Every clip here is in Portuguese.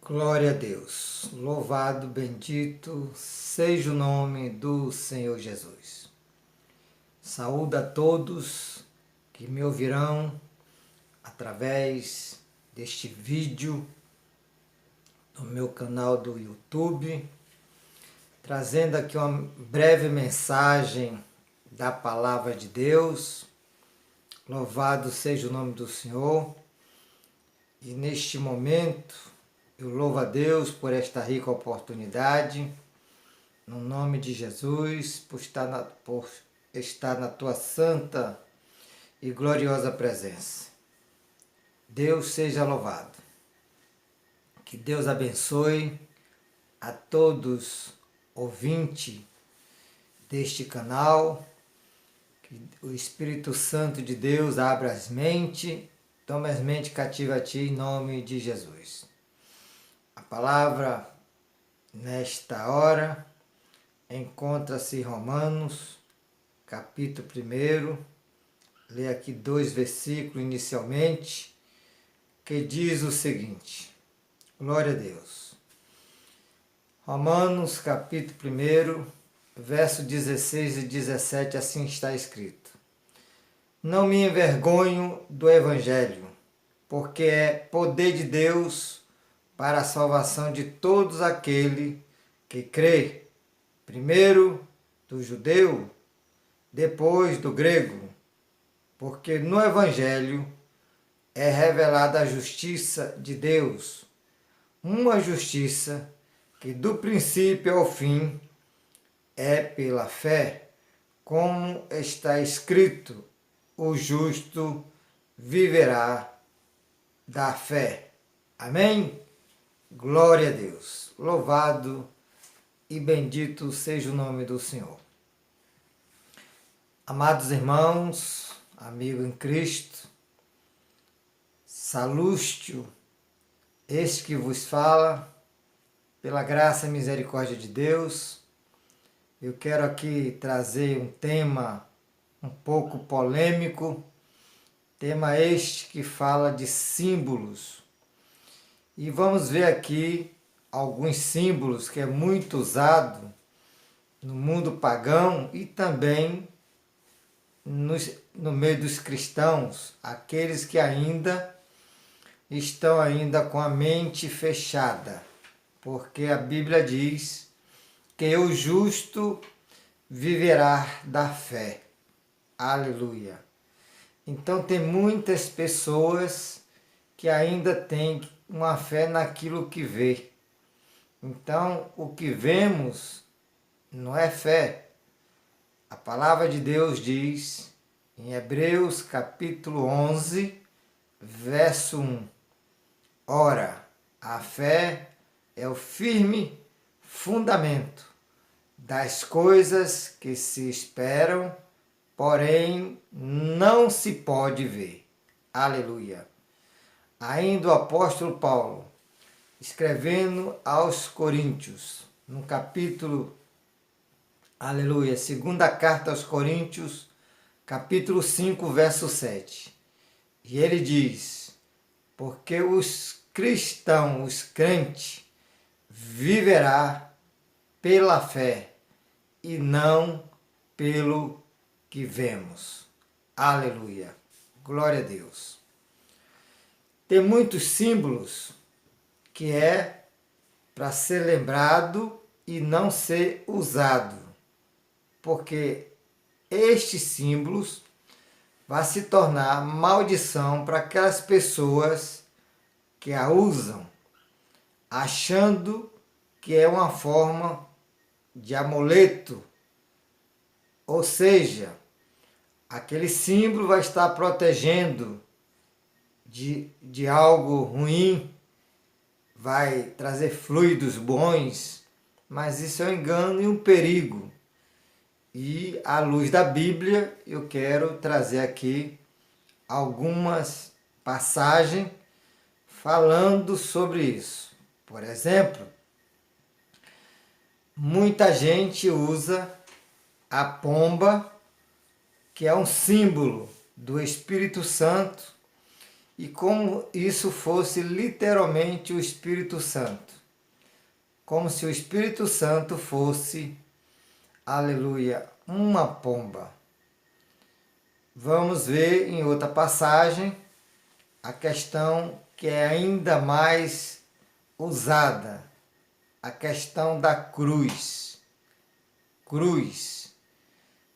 Glória a Deus, louvado, bendito seja o nome do Senhor Jesus. Saúdo a todos que me ouvirão através deste vídeo no meu canal do YouTube, trazendo aqui uma breve mensagem da Palavra de Deus. Louvado seja o nome do Senhor. E neste momento, eu louvo a Deus por esta rica oportunidade, no nome de Jesus, por estar na tua santa e gloriosa presença. Deus seja louvado. Que Deus abençoe a todos ouvintes deste canal, que o Espírito Santo de Deus abra as mentes, tome as mentes cativas a ti em nome de Jesus. A palavra nesta hora encontra-se em Romanos, capítulo 1. Lê aqui 2 versículos inicialmente, que diz o seguinte. Glória a Deus. Romanos, capítulo 1, verso 16 e 17, assim está escrito. Não me envergonho do Evangelho, porque é poder de Deus para a salvação de todos aqueles que crê, primeiro do judeu, depois do grego, porque no Evangelho é revelada a justiça de Deus, uma justiça que do princípio ao fim é pela fé, como está escrito, o justo viverá da fé. Amém? Glória a Deus. Louvado e bendito seja o nome do Senhor. Amados irmãos, amigo em Cristo, Salústio, este que vos fala, pela graça e misericórdia de Deus, eu quero aqui trazer um tema um pouco polêmico, tema este que fala de símbolos. E vamos ver aqui alguns símbolos que é muito usado no mundo pagão e também no meio dos cristãos, aqueles que ainda estão ainda com a mente fechada, porque a Bíblia diz que o justo viverá da fé. Aleluia! Então tem muitas pessoas que ainda têm uma fé naquilo que vê. Então o que vemos não é fé. A palavra de Deus diz em Hebreus capítulo 11, verso 1. Ora, a fé é o firme fundamento das coisas que se esperam, porém não se pode ver. Aleluia! Ainda o apóstolo Paulo, escrevendo aos Coríntios, no capítulo, aleluia, segunda carta aos Coríntios, capítulo 5, verso 7. E ele diz, porque os cristãos, os crentes, viverá pela fé e não pelo que vemos. Aleluia! Glória a Deus! Tem muitos símbolos que é para ser lembrado e não ser usado, porque estes símbolos vai se tornar maldição para aquelas pessoas que a usam, achando que é uma forma de amuleto, ou seja, aquele símbolo vai estar protegendo de algo ruim, vai trazer fluidos bons, mas isso é um engano e um perigo. E à luz da Bíblia, eu quero trazer aqui algumas passagens falando sobre isso. Por exemplo, muita gente usa a pomba, que é um símbolo do Espírito Santo, e como isso fosse literalmente o Espírito Santo. Como se o Espírito Santo fosse, aleluia, uma pomba. Vamos ver em outra passagem a questão que é ainda mais usada, a questão da cruz. Cruz.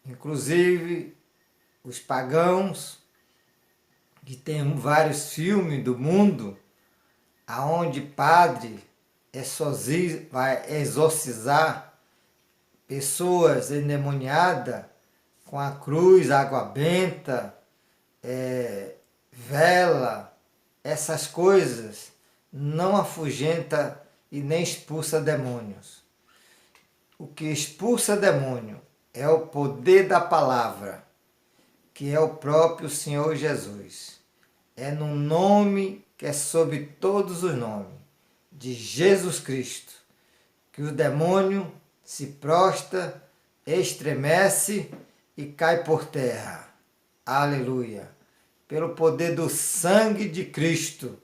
Inclusive, os pagãos, que tem vários filmes do mundo, aonde padre vai exorcizar pessoas endemoniadas com a cruz, água benta, vela, essas coisas, não afugenta e nem expulsa demônios. O que expulsa demônio é o poder da palavra, que é o próprio Senhor Jesus. É no nome que é sobre todos os nomes, de Jesus Cristo, que o demônio se prostra, estremece e cai por terra. Aleluia! Pelo poder do sangue de Cristo,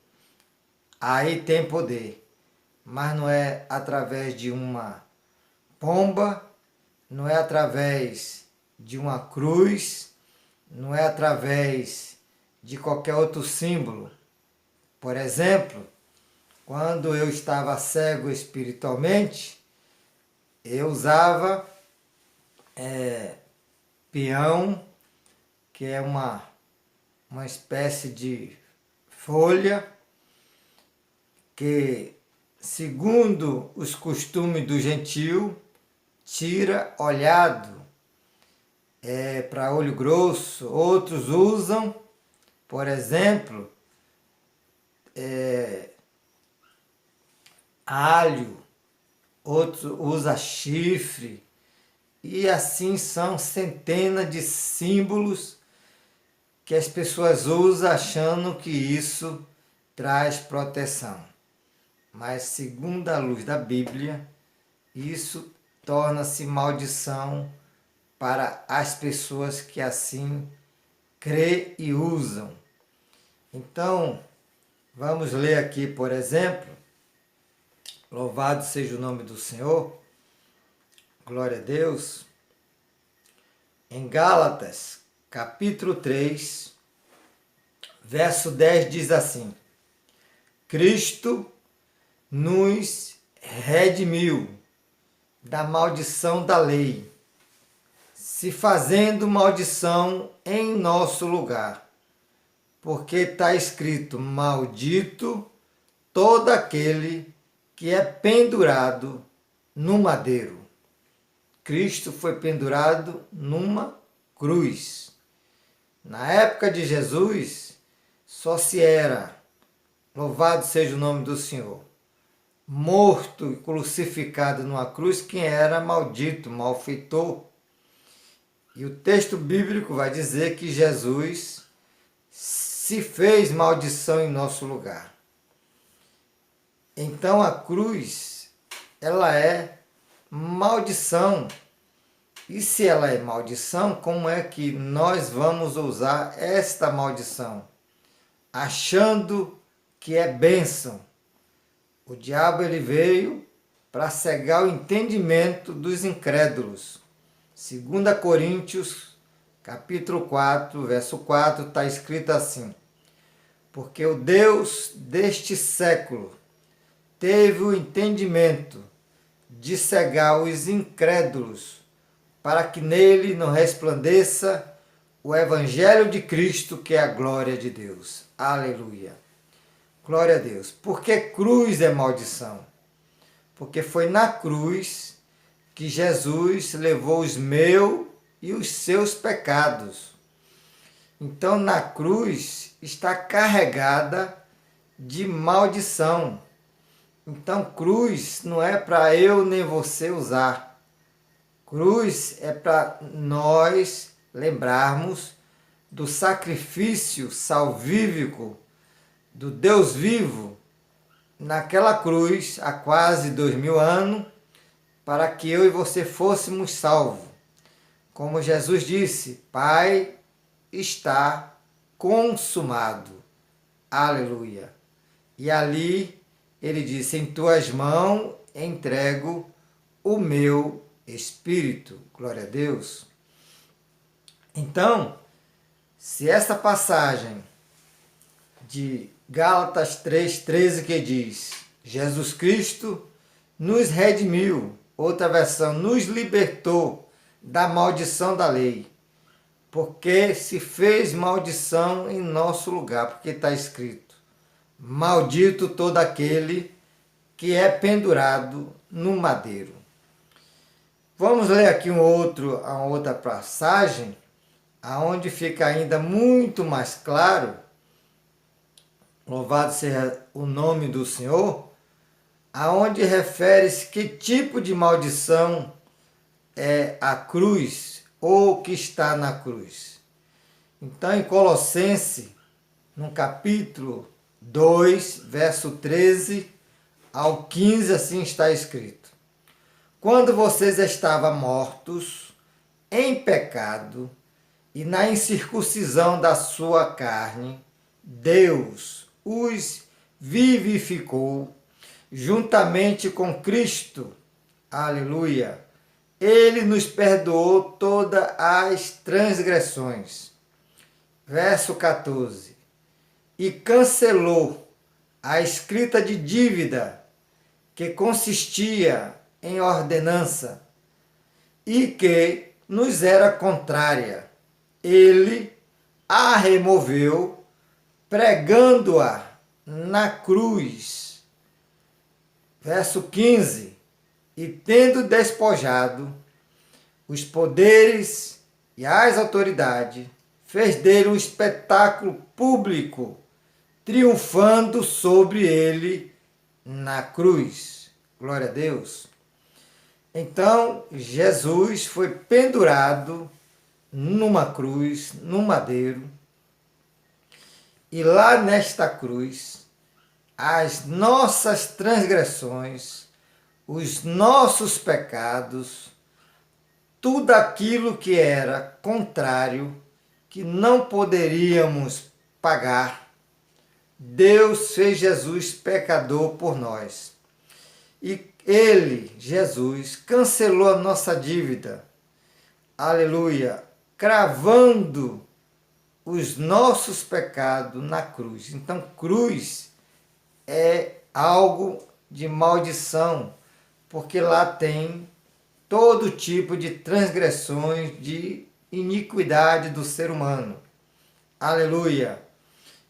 aí tem poder. Mas não é através de uma pomba, não é através de uma cruz, não é através de qualquer outro símbolo. Por exemplo, quando eu estava cego espiritualmente, eu usava peão, que é uma espécie de folha, que, segundo os costumes do gentio, tira olhado, para olho grosso. Outros usam, por exemplo, alho, outros usam chifre, e assim são centenas de símbolos que as pessoas usam achando que isso traz proteção. Mas, segundo a luz da Bíblia, isso torna-se maldição para as pessoas que assim crê e usam. Então, vamos ler aqui, por exemplo, louvado seja o nome do Senhor, glória a Deus, em Gálatas, capítulo 3, verso 10 diz assim: Cristo nos redimiu da maldição da lei, se fazendo maldição em nosso lugar. Porque está escrito: maldito todo aquele que é pendurado no madeiro. Cristo foi pendurado numa cruz. Na época de Jesus, só se era, louvado seja o nome do Senhor, morto e crucificado numa cruz quem era maldito, malfeitor. E o texto bíblico vai dizer que Jesus se fez maldição em nosso lugar. Então a cruz, ela é maldição. E se ela é maldição, como é que nós vamos usar esta maldição? Achando que é bênção. O diabo ele veio para cegar o entendimento dos incrédulos. 2 Coríntios, capítulo 4, verso 4, está escrito assim: porque o Deus deste século teve o entendimento de cegar os incrédulos, para que nele não resplandeça o Evangelho de Cristo, que é a glória de Deus. Aleluia! Glória a Deus. Por que cruz é maldição? Porque foi na cruz que Jesus levou os meus e os seus pecados. Então, na cruz está carregada de maldição. Então, cruz não é para eu nem você usar. Cruz é para nós lembrarmos do sacrifício salvífico do Deus vivo naquela cruz há quase 2000 anos, para que eu e você fôssemos salvos. Como Jesus disse: Pai, está consumado. Aleluia. E ali ele disse: em tuas mãos entrego o meu espírito. Glória a Deus. Então, se essa passagem de Gálatas 3,13 que diz: Jesus Cristo nos redimiu, outra versão, nos libertou da maldição da lei, porque se fez maldição em nosso lugar, porque está escrito: maldito todo aquele que é pendurado no madeiro. Vamos ler aqui uma outra passagem, aonde fica ainda muito mais claro, louvado seja o nome do Senhor, aonde refere-se que tipo de maldição é a cruz ou que está na cruz. Então, em Colossenses, no capítulo 2, verso 13 ao 15, assim está escrito: quando vocês estavam mortos em pecado e na incircuncisão da sua carne, Deus os vivificou juntamente com Cristo. Aleluia! Ele nos perdoou todas as transgressões. Verso 14. E cancelou a escrita de dívida que consistia em ordenança e que nos era contrária. Ele a removeu, pregando-a na cruz. Verso 15. E tendo despojado os poderes e as autoridades, fez dele um espetáculo público, triunfando sobre ele na cruz. Glória a Deus. Então, Jesus foi pendurado numa cruz, num madeiro, e lá nesta cruz, as nossas transgressões, os nossos pecados, tudo aquilo que era contrário, que não poderíamos pagar, Deus fez Jesus pecador por nós. E ele, Jesus, cancelou a nossa dívida. Aleluia! Cravando os nossos pecados na cruz. Então, cruz é algo de maldição, porque lá tem todo tipo de transgressões, de iniquidade do ser humano. Aleluia!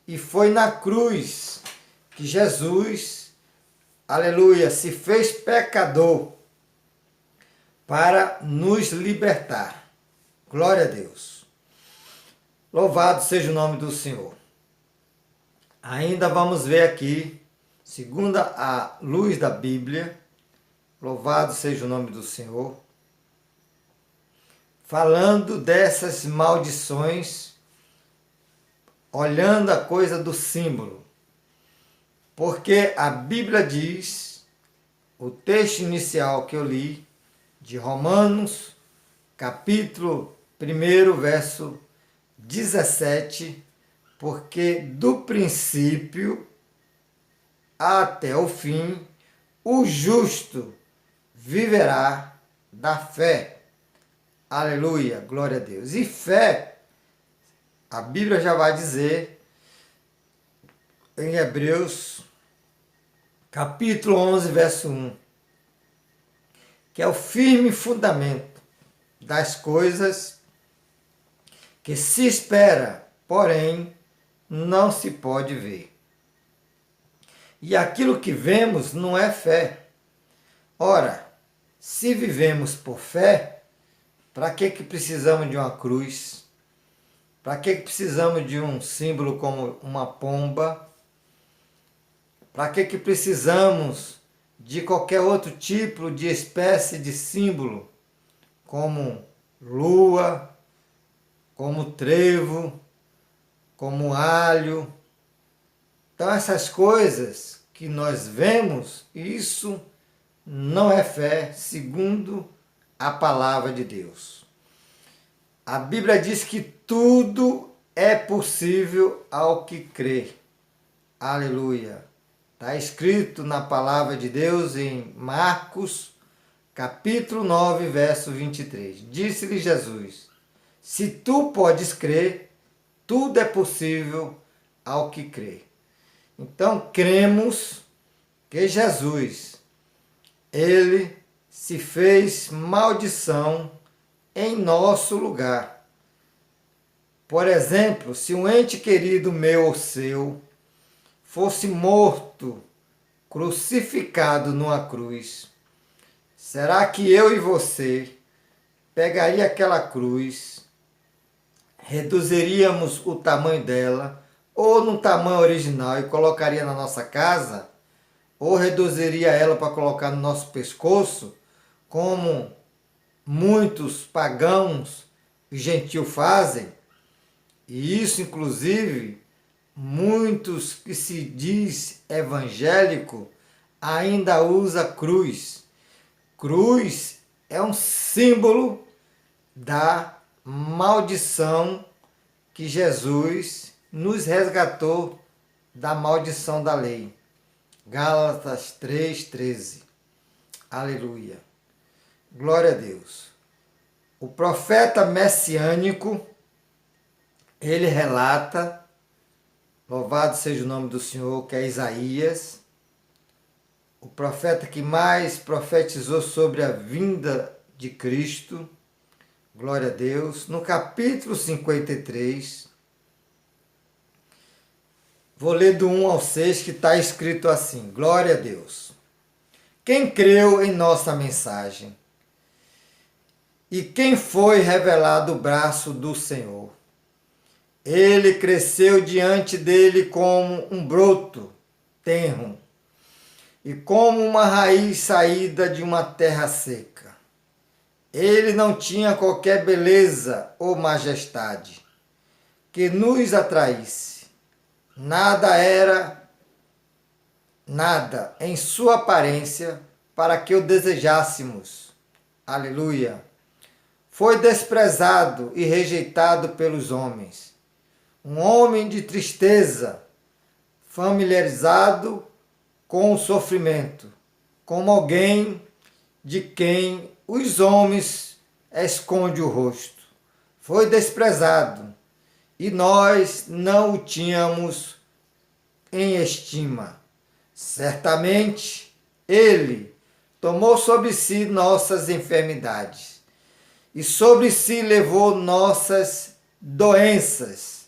E foi na cruz que Jesus, aleluia, se fez pecador para nos libertar. Glória a Deus. Louvado seja o nome do Senhor. Ainda vamos ver aqui, segundo a luz da Bíblia, louvado seja o nome do Senhor, falando dessas maldições, olhando a coisa do símbolo. Porque a Bíblia diz, o texto inicial que eu li, de Romanos, capítulo 1, verso 17, porque do princípio até o fim, o justo viverá da fé. Aleluia, glória a Deus. E fé, a Bíblia já vai dizer em Hebreus, capítulo 11, verso 1, que é o firme fundamento das coisas que se espera, porém não se pode ver. E aquilo que vemos não é fé. Ora, se vivemos por fé, para que precisamos de uma cruz? Para que precisamos de um símbolo como uma pomba? Para que precisamos de qualquer outro tipo de espécie de símbolo, como lua, como trevo, como alho? Então, essas coisas que nós vemos, isso não é fé, segundo a palavra de Deus. A Bíblia diz que tudo é possível ao que crê. Aleluia. Está escrito na palavra de Deus em Marcos, capítulo 9, verso 23. Disse-lhe Jesus: se tu podes crer, tudo é possível ao que crê. Então, cremos que Jesus, ele se fez maldição em nosso lugar. Por exemplo, se um ente querido meu ou seu fosse morto, crucificado numa cruz, será que eu e você pegaria aquela cruz, reduziríamos o tamanho dela, ou no tamanho original, e colocaria na nossa casa, ou reduziria ela para colocar no nosso pescoço, como muitos pagãos e gentios fazem? E isso, inclusive, muitos que se diz evangélico ainda usa cruz. Cruz é um símbolo da maldição que Jesus nos resgatou da maldição da lei. Gálatas 3:13. Aleluia. Glória a Deus. O profeta messiânico, ele relata, louvado seja o nome do Senhor, que é Isaías, o profeta que mais profetizou sobre a vinda de Cristo, glória a Deus, no capítulo 53, vou ler do 1 ao 6, que está escrito assim: glória a Deus. Quem creu em nossa mensagem? E quem foi revelado o braço do Senhor? Ele cresceu diante dele como um broto tenro e como uma raiz saída de uma terra seca. Ele não tinha qualquer beleza ou majestade que nos atraísse. Nada em sua aparência para que o desejássemos. Aleluia. Foi desprezado e rejeitado pelos homens. Um homem de tristeza, familiarizado com o sofrimento, como alguém de quem os homens escondem o rosto. Foi desprezado e nós não o tínhamos em estima. Certamente ele tomou sobre si nossas enfermidades e sobre si levou nossas doenças.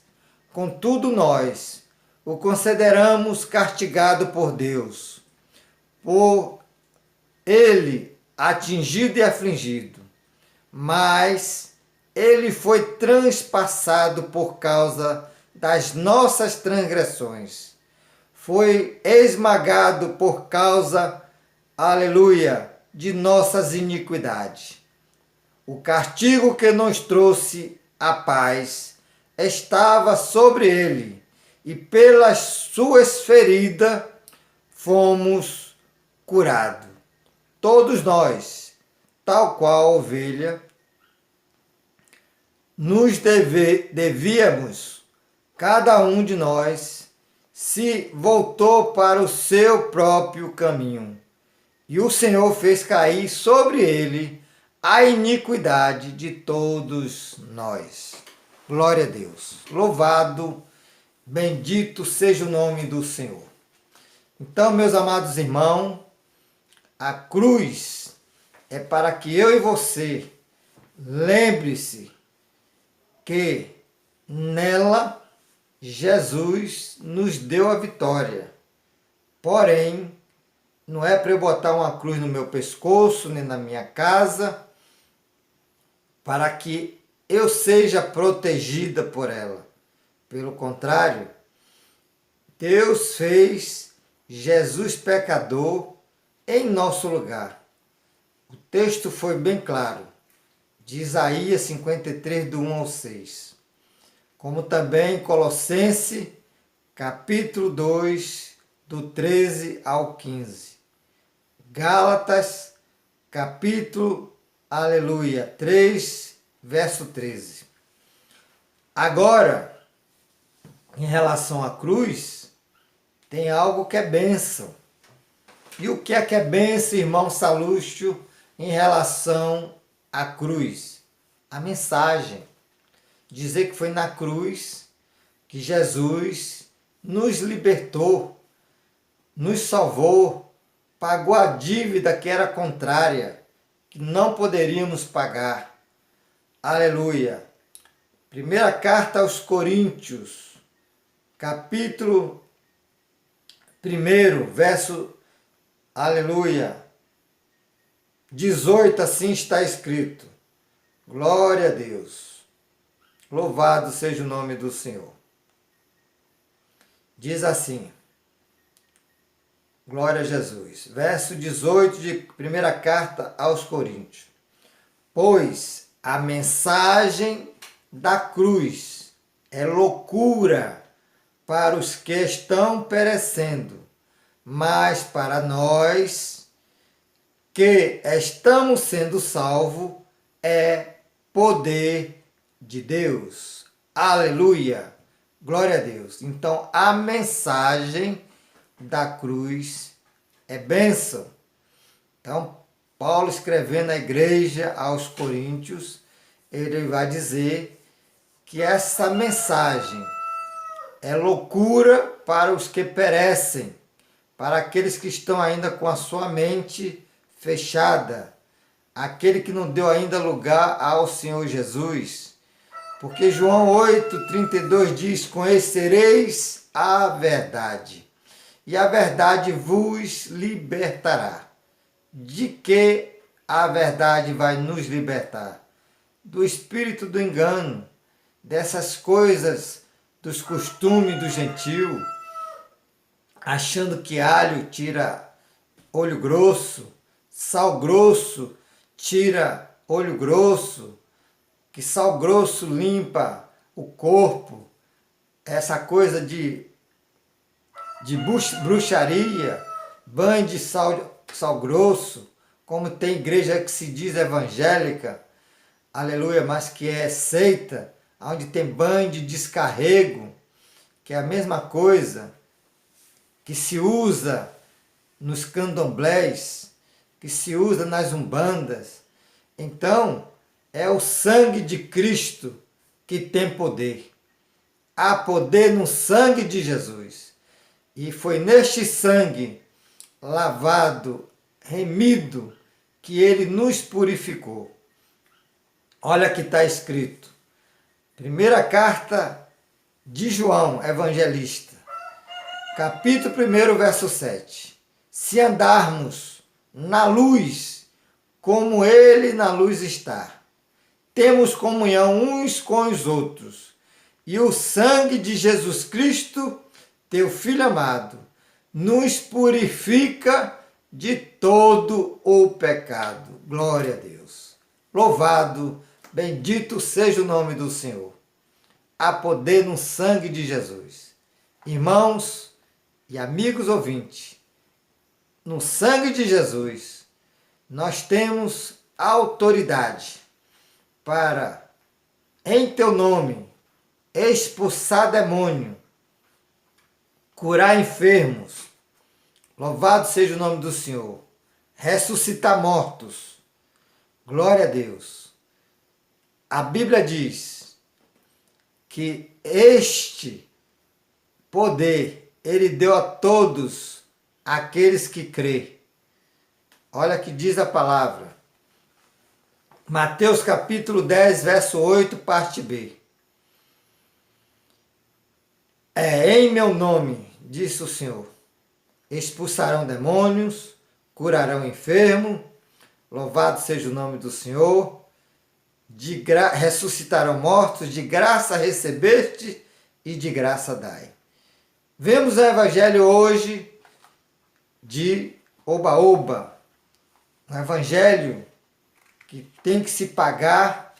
Contudo, nós o consideramos castigado por Deus, por ele atingido e afligido, mas ele foi transpassado por causa das nossas transgressões, foi esmagado por causa, aleluia, de nossas iniquidades. O castigo que nos trouxe a paz estava sobre ele, e pelas suas feridas fomos curados. Todos nós, tal qual ovelha, nos devíamos, cada um de nós se voltou para o seu próprio caminho, e o Senhor fez cair sobre ele a iniquidade de todos nós. Glória a Deus. Louvado, bendito seja o nome do Senhor. Então, meus amados irmãos, a cruz é para que eu e você lembre-se que nela Jesus nos deu a vitória. Porém, não é para eu botar uma cruz no meu pescoço, nem na minha casa, para que eu seja protegida por ela. Pelo contrário, Deus fez Jesus pecador em nosso lugar. O texto foi bem claro, de Isaías 53, do 1 ao 6. Como também Colossenses, capítulo 2, do 13 ao 15. Gálatas, capítulo, aleluia, 3, verso 13. Agora, em relação à cruz, tem algo que é bênção. E o que é bênção, irmão Salúcio, em relação à cruz? A mensagem. Dizer que foi na cruz que Jesus nos libertou, nos salvou, pagou a dívida que era contrária, que não poderíamos pagar. Aleluia. Primeira carta aos Coríntios, capítulo 1, verso, aleluia, 18, assim está escrito. Glória a Deus. Louvado seja o nome do Senhor. Diz assim, glória a Jesus. Verso 18 de primeira carta aos Coríntios. Pois a mensagem da cruz é loucura para os que estão perecendo, mas para nós que estamos sendo salvos é poder de Deus. Aleluia! Glória a Deus. Então, a mensagem da cruz é bênção. Então, Paulo escrevendo à igreja aos Coríntios, ele vai dizer que essa mensagem é loucura para os que perecem, para aqueles que estão ainda com a sua mente fechada, aquele que não deu ainda lugar ao Senhor Jesus. Porque João 8,32 diz, conhecereis a verdade, e a verdade vos libertará. De que a verdade vai nos libertar? Do espírito do engano, dessas coisas, dos costumes do gentio, achando que alho tira olho grosso, sal grosso tira olho grosso, que sal grosso limpa o corpo, essa coisa de bruxaria, banho de sal grosso, como tem igreja que se diz evangélica, aleluia, mas que é seita, onde tem banho de descarrego, que é a mesma coisa que se usa nos candomblés, que se usa nas umbandas. Então, é o sangue de Cristo que tem poder. Há poder no sangue de Jesus. E foi neste sangue lavado, remido, que ele nos purificou. Olha que está escrito. Primeira carta de João, evangelista. Capítulo 1, verso 7. Se andarmos na luz, como ele na luz está, temos comunhão uns com os outros. E o sangue de Jesus Cristo, teu Filho amado, nos purifica de todo o pecado. Glória a Deus. Louvado, bendito seja o nome do Senhor. Há poder no sangue de Jesus. Irmãos e amigos ouvintes, no sangue de Jesus, nós temos autoridade para, em teu nome, expulsar demônio, curar enfermos, louvado seja o nome do Senhor, ressuscitar mortos, glória a Deus. A Bíblia diz que este poder ele deu a todos aqueles que crê. Olha que diz a palavra. Mateus capítulo 10, verso 8, parte B. Em meu nome, disse o Senhor, expulsarão demônios, curarão enfermo, louvado seja o nome do Senhor, ressuscitarão mortos, de graça recebeste e de graça dai. Vemos o evangelho hoje de oba-oba, um evangelho que tem que se pagar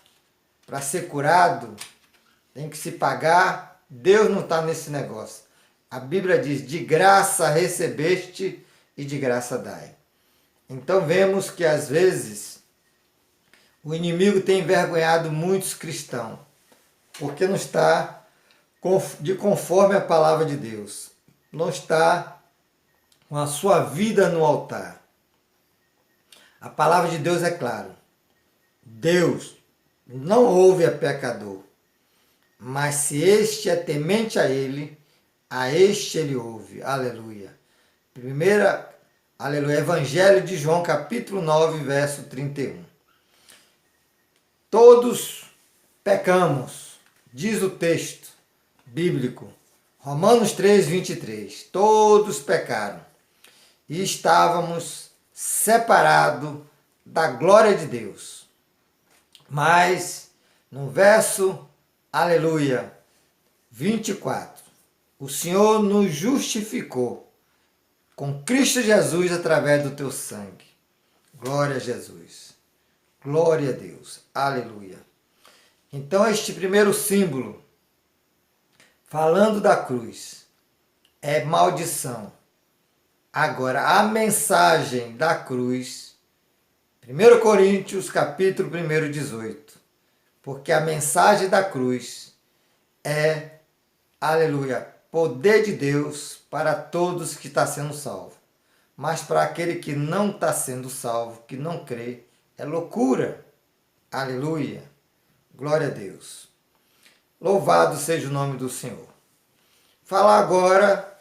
para ser curado, tem que se pagar. Deus não está nesse negócio. A Bíblia diz, de graça recebeste e de graça dai. Então vemos que às vezes o inimigo tem envergonhado muitos cristãos, porque não está de conforme a palavra de Deus. não está com a sua vida no altar. A palavra de Deus é clara. Deus não ouve a pecador, mas se este é temente a este ele ouve. Aleluia. Aleluia. Evangelho de João, capítulo 9, verso 31. Todos pecamos, diz o texto bíblico. Romanos 3, 23. Todos pecaram e estávamos separados da glória de Deus. Mas, no verso, aleluia, 24, o Senhor nos justificou com Cristo Jesus através do teu sangue. Glória a Jesus. Glória a Deus. Aleluia. Então, este primeiro símbolo, falando da cruz, é maldição. Agora, a mensagem da cruz, 1 Coríntios, capítulo 1, 18. Porque a mensagem da cruz é, aleluia, poder de Deus para todos que estão sendo salvos. Mas para aquele que não está sendo salvo, que não crê, é loucura. Aleluia. Glória a Deus. Louvado seja o nome do Senhor. Falar agora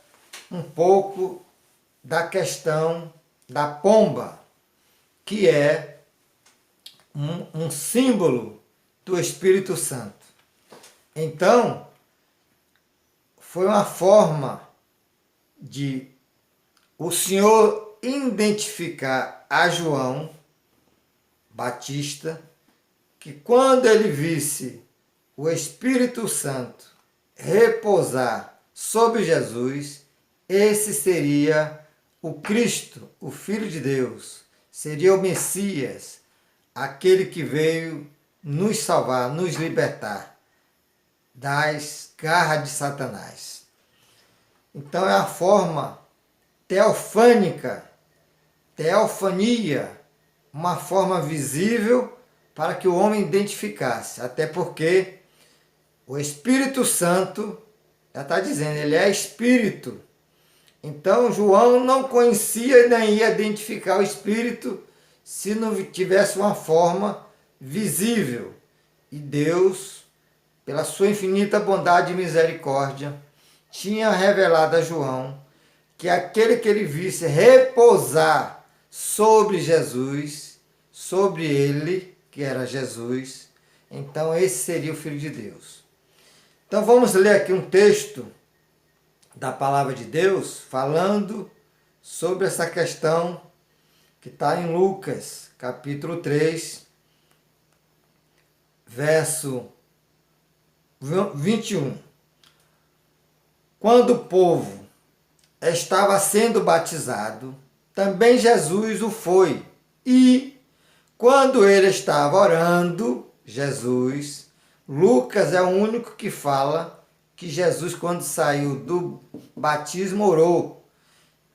um pouco da questão da pomba, que é um símbolo do Espírito Santo. Então, foi uma forma de o Senhor identificar a João Batista, que quando ele visse o Espírito Santo repousar sobre Jesus, esse seria o Cristo, o Filho de Deus, seria o Messias, aquele que veio nos salvar, nos libertar das garras de Satanás. Então é a forma teofânica, teofania, uma forma visível para que o homem identificasse, até porque o Espírito Santo, já está dizendo, ele é Espírito. Então João não conhecia nem ia identificar o Espírito se não tivesse uma forma visível. E Deus, pela sua infinita bondade e misericórdia, tinha revelado a João que aquele que ele visse repousar sobre Jesus, sobre ele, que era Jesus, então esse seria o Filho de Deus. Então vamos ler aqui um texto da palavra de Deus falando sobre essa questão que está em Lucas, capítulo 3, verso 21. Quando o povo estava sendo batizado, também Jesus o foi. E quando ele estava orando, Jesus, Lucas é o único que fala que Jesus, quando saiu do batismo, orou.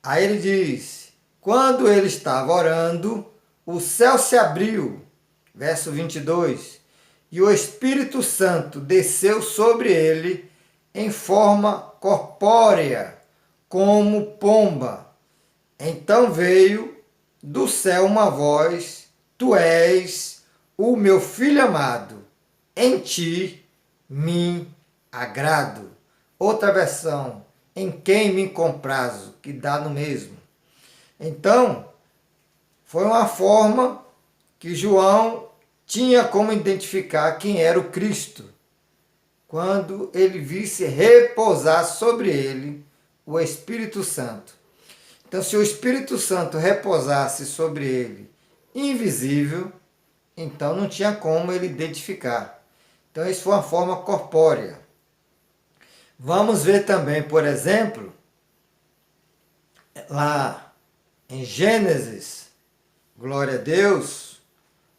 Aí ele diz, quando ele estava orando, o céu se abriu, verso 22, e o Espírito Santo desceu sobre ele em forma corpórea, como pomba. Então veio do céu uma voz, tu és o meu filho amado, em ti me agrado. Outra versão, em quem me comprazo, que dá no mesmo. Então, foi uma forma que João tinha como identificar quem era o Cristo, quando ele visse repousar sobre ele o Espírito Santo. Então, se o Espírito Santo repousasse sobre ele invisível, então não tinha como ele identificar. Então, isso foi uma forma corpórea. Vamos ver também, por exemplo, lá em Gênesis, glória a Deus,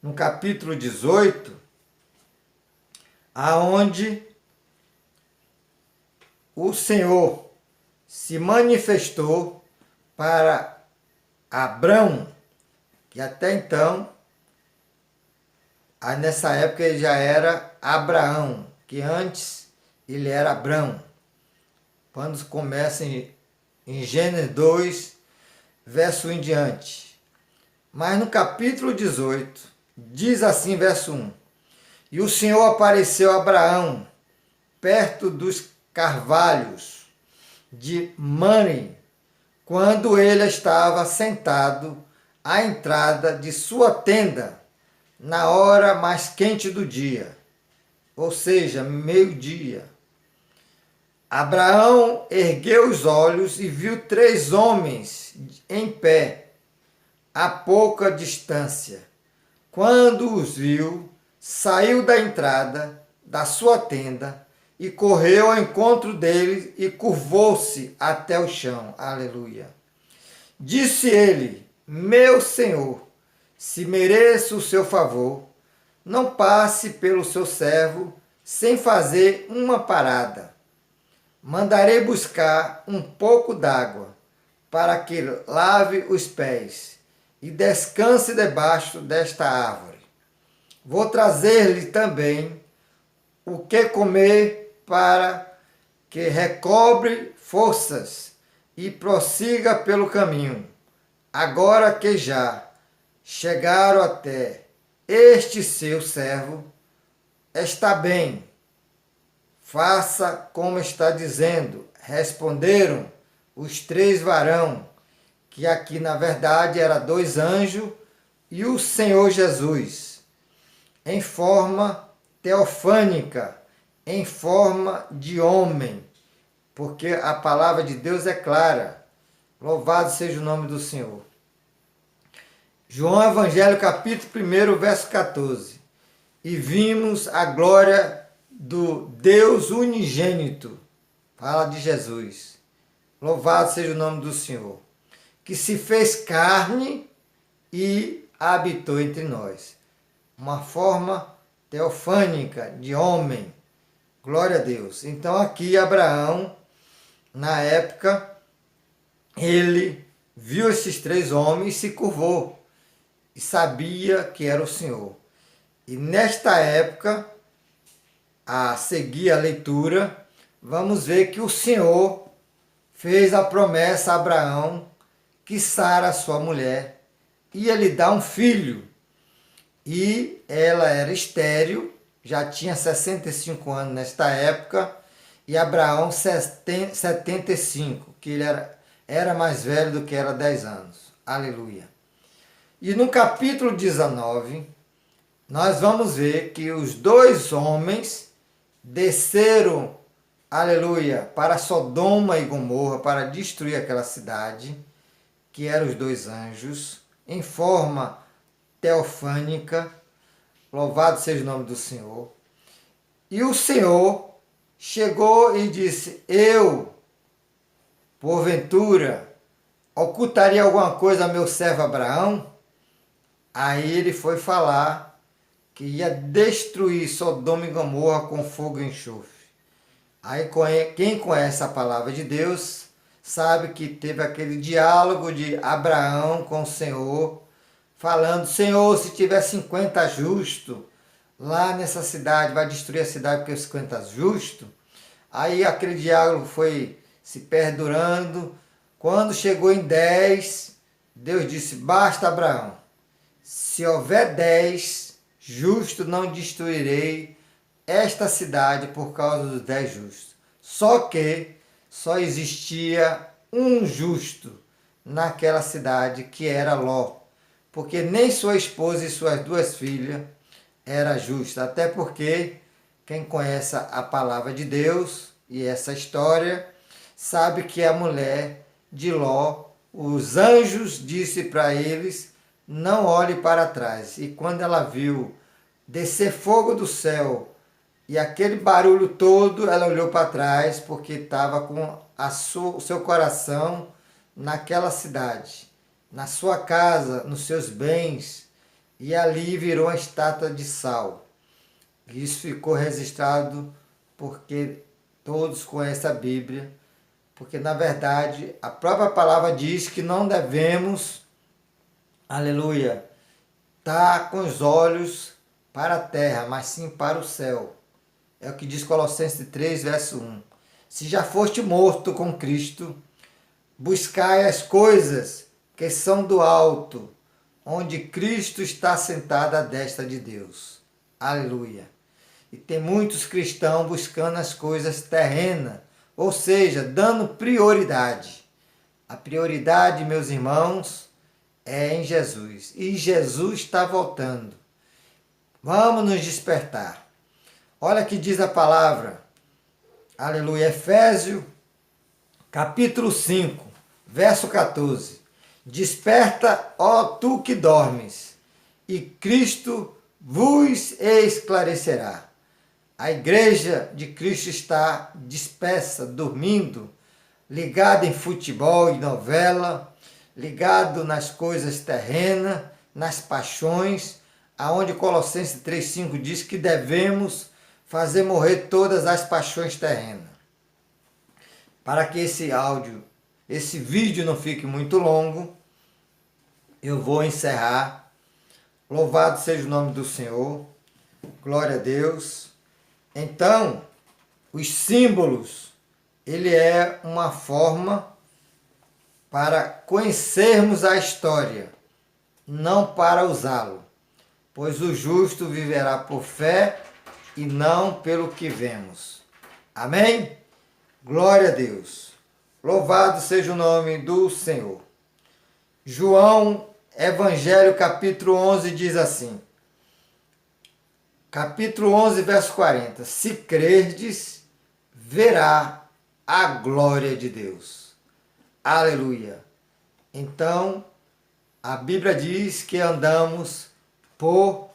no capítulo 18, aonde o Senhor se manifestou para Abrão, que até então, nessa época ele já era Abraão, que antes ele era Abrão. Quando começa em em Gênesis 2, verso 1 em diante. Mas no capítulo 18, diz assim, verso 1: E o Senhor apareceu a Abraão perto dos carvalhos de Mamre, quando ele estava sentado à entrada de sua tenda, na hora mais quente do dia, ou seja, meio-dia. Abraão ergueu os olhos e viu 3 homens em pé, a pouca distância. Quando os viu, saiu da entrada da sua tenda e correu ao encontro deles e curvou-se até o chão. Aleluia. Disse ele: Meu Senhor, se mereço o seu favor, não passe pelo seu servo sem fazer uma parada. Mandarei buscar um pouco d'água para que lave os pés e descanse debaixo desta árvore. Vou trazer-lhe também o que comer para que recobre forças e prossiga pelo caminho. Agora que já chegaram até este seu servo, está bem, faça como está dizendo. Responderam os 3 varões, que aqui na verdade eram 2 anjos, e o Senhor Jesus, em forma teofânica, em forma de homem, porque a palavra de Deus é clara. Louvado seja o nome do Senhor. João Evangelho, capítulo 1, verso 14. E vimos a glória do Deus unigênito. Fala de Jesus. Louvado seja o nome do Senhor, que se fez carne e habitou entre nós. Uma forma teofânica de homem. Glória a Deus. Então aqui Abraão, na época, ele viu esses 3 homens e se curvou. E sabia que era o Senhor. E nesta época, a seguir a leitura, vamos ver que o Senhor fez a promessa a Abraão que Sara, sua mulher, ia lhe dar um filho. E ela era estéril, já tinha 65 anos nesta época, e Abraão 75, que ele era mais velho do que era 10 anos. Aleluia. E no capítulo 19, nós vamos ver que os 2 homens desceram, aleluia, para Sodoma e Gomorra, para destruir aquela cidade, que eram os 2 anjos, em forma teofânica. Louvado seja o nome do Senhor. E o Senhor chegou e disse: Eu, porventura, ocultaria alguma coisa a meu servo Abraão? Aí ele foi falar que ia destruir Sodoma e Gomorra com fogo e enxofre. Aí quem conhece a palavra de Deus sabe que teve aquele diálogo de Abraão com o Senhor, falando: Senhor, se tiver 50 justos lá nessa cidade, vai destruir a cidade porque 50 justos? Aí aquele diálogo foi se perdurando. Quando chegou em 10, Deus disse: Basta, Abraão. Se houver 10 justos, não destruirei esta cidade por causa dos 10 justos. Só que só existia um justo naquela cidade, que era Ló. Porque nem sua esposa e suas 2 filhas eram justas. Até porque quem conhece a palavra de Deus e essa história, sabe que a mulher de Ló, os anjos disse para eles: não olhe para trás. E quando ela viu descer fogo do céu e aquele barulho todo, ela olhou para trás, porque estava com o seu coração naquela cidade, na sua casa, nos seus bens, e ali virou uma estátua de sal. Isso ficou registrado porque todos conhecem a Bíblia, porque na verdade a própria palavra diz que não devemos, aleluia, estar com os olhos para a terra, mas sim para o céu. É o que diz Colossenses 3, verso 1. Se já foste morto com Cristo, buscai as coisas que são do alto, onde Cristo está sentado à destra de Deus. Aleluia. E tem muitos cristãos buscando as coisas terrenas, ou seja, dando prioridade. A prioridade, meus irmãos, é em Jesus. E Jesus está voltando. Vamos nos despertar. Olha que diz a palavra. Aleluia. Efésios, capítulo 5, verso 14. Desperta, ó tu que dormes, e Cristo vos esclarecerá. A igreja de Cristo está dispersa, dormindo, ligada em futebol e novela, ligado nas coisas terrenas, nas paixões, aonde Colossenses 3,5 diz que devemos fazer morrer todas as paixões terrenas. Para que esse vídeo não fique muito longo, eu vou encerrar. Louvado seja o nome do Senhor. Glória a Deus. Então, os símbolos, ele é uma forma para conhecermos a história, não para usá-lo. Pois o justo viverá por fé e não pelo que vemos. Amém? Glória a Deus. Louvado seja o nome do Senhor. João, Evangelho, capítulo 11, diz assim. Capítulo 11, verso 40. Se crerdes, verá a glória de Deus. Aleluia. Então, a Bíblia diz que andamos por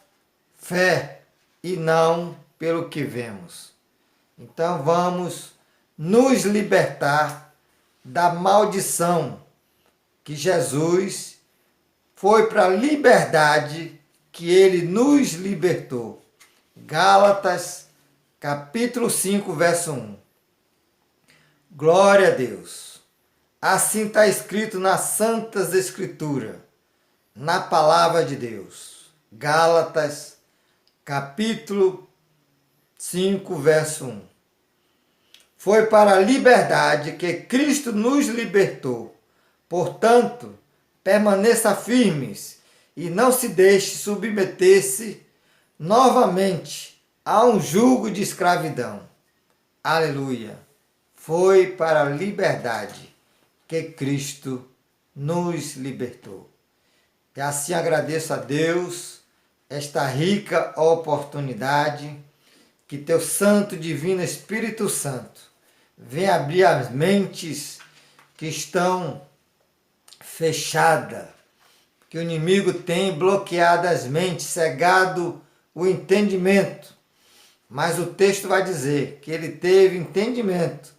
fé e não pelo que vemos. Então, vamos nos libertar da maldição que Jesus foi para a liberdade que ele nos libertou. Gálatas, capítulo 5, verso 1. Glória a Deus. Assim está escrito nas Santas Escrituras, na Palavra de Deus. Gálatas, capítulo 5, verso 1. Foi para a liberdade que Cristo nos libertou. Portanto, permaneça firmes e não se deixe submeter-se novamente a um jugo de escravidão. Aleluia! Foi para a liberdade que Cristo nos libertou. E assim agradeço a Deus esta rica oportunidade que teu Santo Divino Espírito Santo venha abrir as mentes que estão fechadas, que o inimigo tem bloqueado as mentes, cegado o entendimento. Mas o texto vai dizer que ele teve entendimento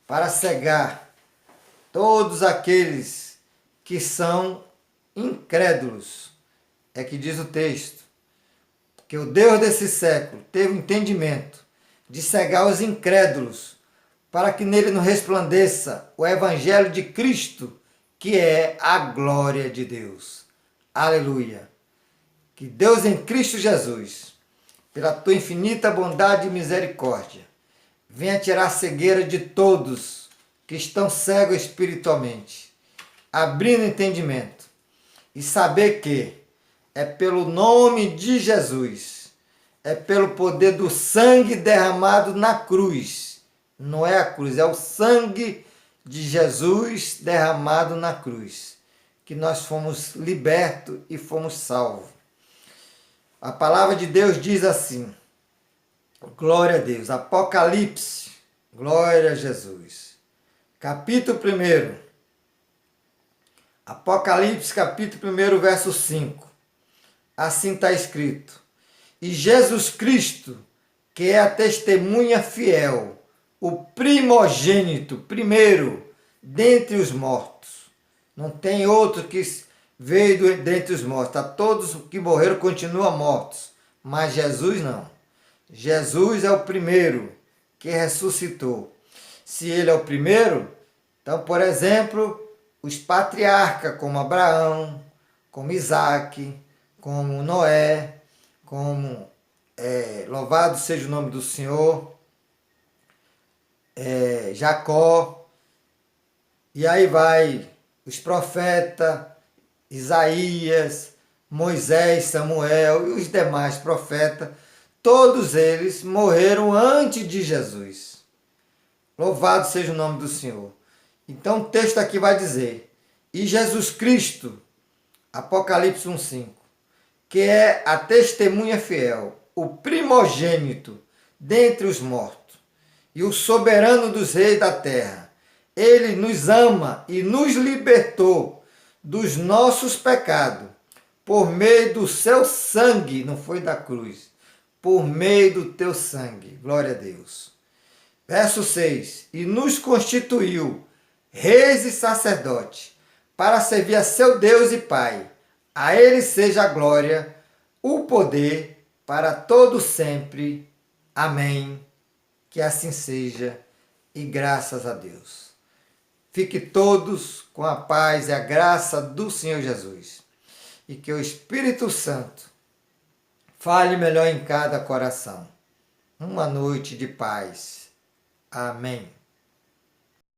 para cegar todos aqueles que são incrédulos. É que diz o texto, que o Deus desse século teve entendimento de cegar os incrédulos, para que nele não resplandeça o Evangelho de Cristo, que é a glória de Deus. Aleluia! Que Deus em Cristo Jesus, pela tua infinita bondade e misericórdia, venha tirar a cegueira de todos que estão cegos espiritualmente, abrindo entendimento e saber que é pelo nome de Jesus, é pelo poder do sangue derramado na cruz. Não é a cruz, é o sangue de Jesus derramado na cruz, que nós fomos libertos e fomos salvos. A palavra de Deus diz assim, glória a Deus, Apocalipse, glória a Jesus. Capítulo 1, Apocalipse, capítulo 1, verso 5. Assim está escrito, e Jesus Cristo, que é a testemunha fiel, o primogênito, primeiro, dentre os mortos. Não tem outro que veio dentre os mortos. A todos que morreram continuam mortos, mas Jesus não. Jesus é o primeiro que ressuscitou. Se ele é o primeiro, então, por exemplo, os patriarcas como Abraão, como Isaac, como Noé, como louvado seja o nome do Senhor, Jacó E aí vai os profetas, Isaías, Moisés, Samuel e os demais profetas, todos eles morreram antes de Jesus. Louvado seja o nome do Senhor. Então o texto aqui vai dizer, e Jesus Cristo, Apocalipse 1,5, que é a testemunha fiel, o primogênito dentre os mortos e o soberano dos reis da terra, ele nos ama e nos libertou dos nossos pecados por meio do seu sangue, não foi da cruz, por meio do teu sangue. Glória a Deus. Verso 6. E nos constituiu reis e sacerdotes para servir a seu Deus e Pai. A ele seja a glória, o poder para todo sempre. Amém. Que assim seja e graças a Deus. Fique todos com a paz e a graça do Senhor Jesus. E que o Espírito Santo fale melhor em cada coração. Uma noite de paz. Amém.